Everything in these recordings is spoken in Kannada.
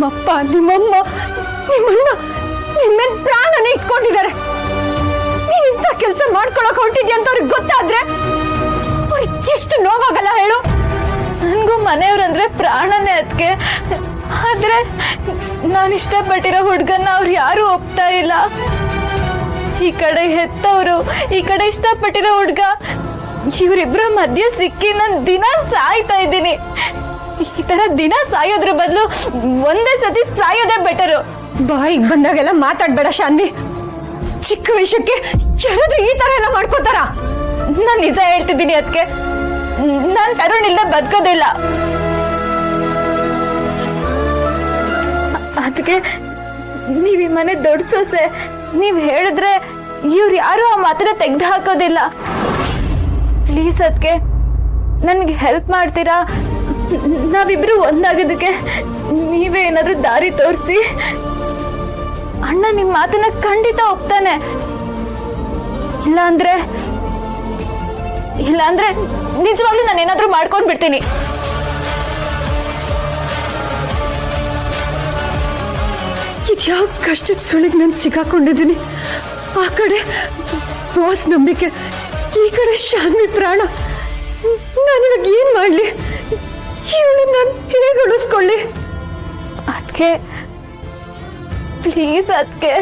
ನಿಮ್ಮಪ್ಪ ನಿಮ್ಮಮ್ಮ ನಿಮ್ಮಣ್ಣ ನಿಮ್ಮೇಲೆ ಪ್ರಾಣನೇ ಇಟ್ಕೊಂಡಿದ್ದಾರೆ. ನೀನ್ ಇಂಥ ಕೆಲಸ ಮಾಡ್ಕೊಳಕ್ ಹೊರಟಿದ್ಯಾ ಅಂತ ಅವ್ರಿಗೆ ಗೊತ್ತಾದ್ರೆ ಅವ್ರಿಗೆ ಎಷ್ಟು ನೋವಾಗಲ್ಲ ಹೇಳು. ನನ್ಗೂ ಮನೆಯವ್ರಂದ್ರೆ ಪ್ರಾಣನೇ ಅದಕ್ಕೆ. ಆದ್ರೆ ನಾನು ಇಷ್ಟಪಟ್ಟಿರೋ ಹುಡ್ಗನ್ನ ಅವ್ರು ಯಾರು ಒಪ್ತಾ ಇಲ್ಲ. ಈ ಕಡೆ ಹೆತ್ತವರು, ಈ ಕಡೆ ಇಷ್ಟಪಟ್ಟಿರೋ ಹುಡ್ಗ, ಇವರಿಬ್ರ ಮಧ್ಯೆ ಸಿಕ್ಕಿ ನಾನು ದಿನ ಸಾಯ್ತಾ ಇದ್ದೀನಿ. ಈ ತರ ದಿನ ಸಾಯೋದ್ರ ಬದಲು ಒಂದೇ ಸತಿ ಸಾಯೋದೇ ಬೆಟರು. ಬಾಯಿಗೆ ಬಂದಾಗೆಲ್ಲ ಮಾತಾಡ್ಬೇಡ ಶಾನ್ವಿ. ಚಿಕ್ಕ ವಿಷಯಕ್ಕೆ ಯಾರಾದ್ರೂ ಈ ತರ ಎಲ್ಲ ಮಾಡ್ಕೋತಾರ? ನಾನು ನಿಜ ಹೇಳ್ತಿದ್ದೀನಿ ಅದಕ್ಕೆ. ನಾನ್ ತರುಣ್ ಇಲ್ಲೇ ಬದುಕೋದಿಲ್ಲ. ಅದಕ್ಕೆ ನೀವ್ ಈ ಮನೆ ದೊಡ್ಡ ಸೊಸೆ, ನೀವ್ ಹೇಳಿದ್ರೆ ಇವ್ರು ಯಾರು ಆ ಮಾತನ್ನ ತೆಗ್ದು ಹಾಕೋದಿಲ್ಲ. ಪ್ಲೀಸ್ ಅದಕ್ಕೆ ನನ್ಗೆ ಹೆಲ್ಪ್ ಮಾಡ್ತೀರಾ? ನಾವಿಬ್ರು ಒಂದಾಗೋದಕ್ಕೆ ನೀವೇ ಏನಾದ್ರೂ ದಾರಿ ತೋರಿಸಿ. ಅಣ್ಣ ನಿಮ್ ಮಾತನ್ನ ಖಂಡಿತ ಒಪ್ತಾನೆ. ಇಲ್ಲಾಂದ್ರೆ ನಿಜವಾಗ್ಲೂ ನಾನು ಏನಾದ್ರೂ ಮಾಡ್ಕೊಂಡ್ ಬಿಡ್ತೀನಿ. ಇದ್ಯಾವ ಕಷ್ಟದ ಸುಳಿಗೆ ನಾನು ಸಿಕ್ಕಾಕೊಂಡಿದ್ದೀನಿ. ಆ ಕಡೆ ಬಾಸ್ ನಂಬಿಕೆ, ಈ ಕಡೆ ಶಾನ್ವಿ ಪ್ರಾಣ. ನಾನಿವಾಗ ಏನ್ ಮಾಡ್ಲಿ? ಇವಳು ನಾನು ಹೇಗೆ ಉಳಿಸ್ಕೊಳ್ಳಿ? ಅದಕ್ಕೆ ಪ್ಲೀಸ್ ಅದಕ್ಕೆ.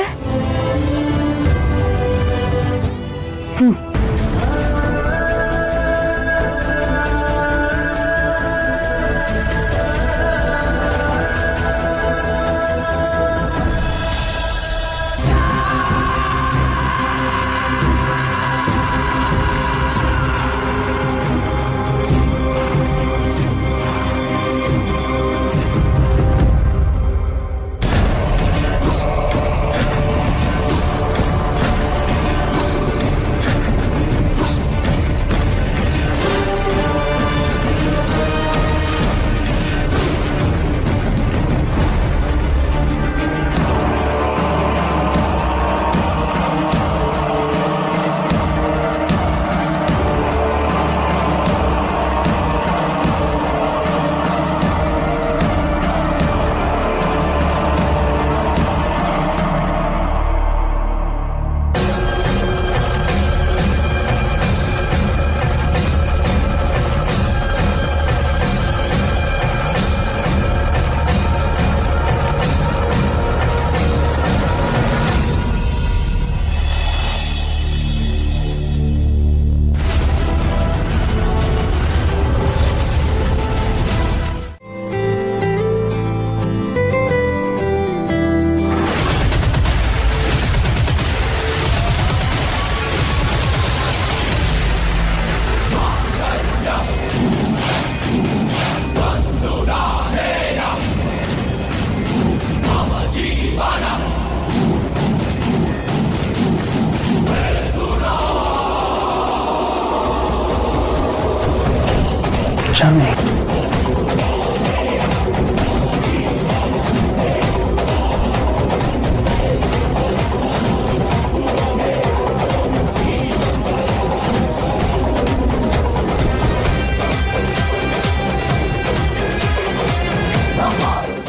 ಶಾನ್ವಿ,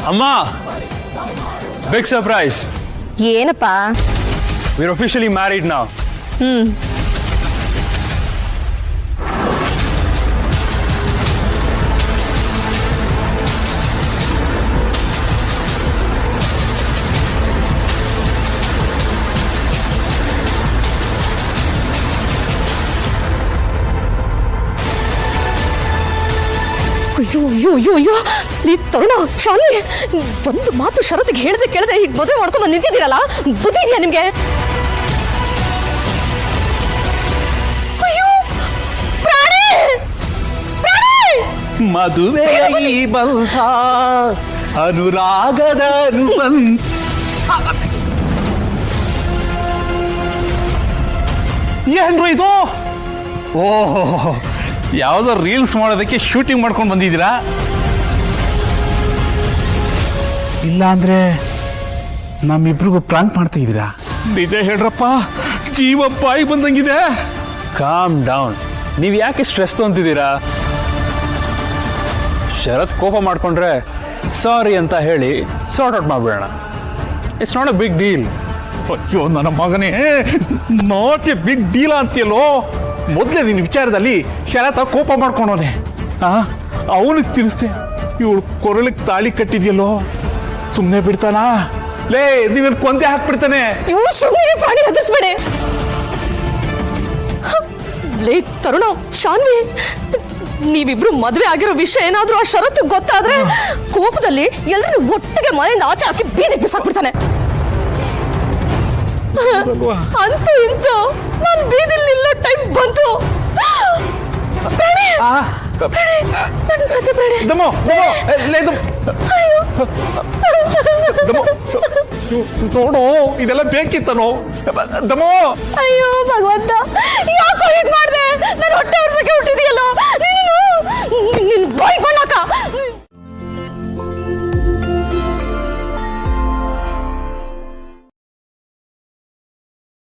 ಅಮ್ಮ, ಬಿಗ್ ಸರ್ಪ್ರೈಸ್. ಏನಪ್ಪಾ? We're officially married now. ಅಯ್ಯೋ ಅಯ್ಯೋ ಅಯ್ಯೋ ಅಯ್ಯೋ, ನೀ ತರುಣ ಶಾನ್ವಿ, ಒಂದು ಮಾತು ಷರತ್ತಿಗೆ ಹೇಳದೆ ಕೇಳದೆ ಈಗ ಮದುವೆ ಮಾಡ್ಕೊಂಡು ನಿಂತಿದ್ದೀರಲ್ಲ, ಬುದ್ಧಿ ಇದೆಯಾ ನಿಮ್ಗೆ? ಅಯ್ಯೋ ಪ್ರಾಣಿ, ಮದುವೆ ಈ ಬಂಧ ಅನುರಾಗದ ಅನುಬಂಧ. ಏನ್ರು ಇದು? ಓಹೋ, ಯಾವುದೋ ರೀಲ್ಸ್ ಮಾಡೋದಕ್ಕೆ ಶೂಟಿಂಗ್ ಮಾಡ್ಕೊಂಡು ಬಂದಿದ್ದೀರಾ? ಇಲ್ಲ ಅಂದ್ರೆ ನಮ್ಮಿಬ್ರಿಗೂ ಪ್ರಾಂಕ್ ಮಾಡ್ತಾ ಇದ್ದೀರಾ? ನಿಜ ಹೇಳ್ರಪ್ಪ, ಜೀವ ಬಾಯಿ ಬಂದಂಗಿದೆ. Calm down. ನೀವು ಯಾಕೆ ಸ್ಟ್ರೆಸ್ ತೊಂತಿದ್ದೀರಾ? ಶರತ್ ಕೋಪ ಮಾಡ್ಕೊಂಡ್ರೆ ಸಾರಿ ಅಂತ ಹೇಳಿ ಸಾರ್ಟ್ ಔಟ್ ಮಾಡ್ಬಿಡೋಣ. It's not a big deal. ಅಯ್ಯೋ ನನ್ನ ಮಗನೇ, ನಾಟ್ ಎ ಬಿಗ್ ಡೀಲ ಅಂತೀಯಲ್ಲೋ. ಮೊದಲೇ ನಿನ್ನ ವಿಚಾರದಲ್ಲಿ ಶರತ ಕೋಪ ಮಾಡ್ಕೊಂಡವನೆ. ಅವನಿಗೆ ತಿಳಿಸ್ದೆ, ಇವಳು ಕೊರಳಿಗೆ ತಾಳಿ ಕಟ್ಟಿದ್ಯಲ್ಲೋ, ಸುಮ್ಮನೆ ಬಿಡ್ತಾನಾ? ಲೇ, ನೀವೇನು ಕೊಂದೆ ಹಾಕ್ಬಿಡ್ತಾನೆ. ಇವು ಸುಮ್ಮನೆ ಪ್ರಾಣಿ ಹತ್ತಿಸ್ಬೇಡಿ. ಲೇ ತರುಣ, ಶಾನ್ವಿ, ನೀವಿಬ್ರು ಮದ್ವೆ ಆಗಿರೋ ವಿಷಯ ಏನಾದ್ರೂ ಆ ಷರತ್ತು ಗೊತ್ತಾದ್ರೆ ಕೋಪದಲ್ಲಿ ಎಲ್ಲರೂ ಒಟ್ಟಿಗೆ ಮನೆಯಿಂದ ಆಚೆ ಹಾಕಿ ಬೀದಿ ಬಿಸಾಕ್ಬಿಡ್ತಾನೆ. ಅಂತೂ ಇಂತೂ ನಾನು ಬೀದಿಲಿ ನಿಲ್ಲೋ ಟೈಮ್ ಬಂತು. ಪ್ರಾಣಿ, ಪ್ರಾಣಿ, ನನ್ನ ಸತ್ಯ ಪ್ರಾಣಿ. ದಮೋ, ದಮೋ, ಲೇ ದಮ್. ದಮೋ, ನೋಡು, ಇದೆಲ್ಲ ಬೇಕಿತ್ತನೋ? ದಮೋ. ಅಯ್ಯೋ ಭಗವಂತ, ಯಾಕೋ ಹೀಗ್ ಮಾಡ್ದೆ? ನಾನು ಹೊಟ್ಟೆ ಹೊರಸಕ್ಕೆ ಹುಟ್ಟಿದೆಯಲ್ಲೋ.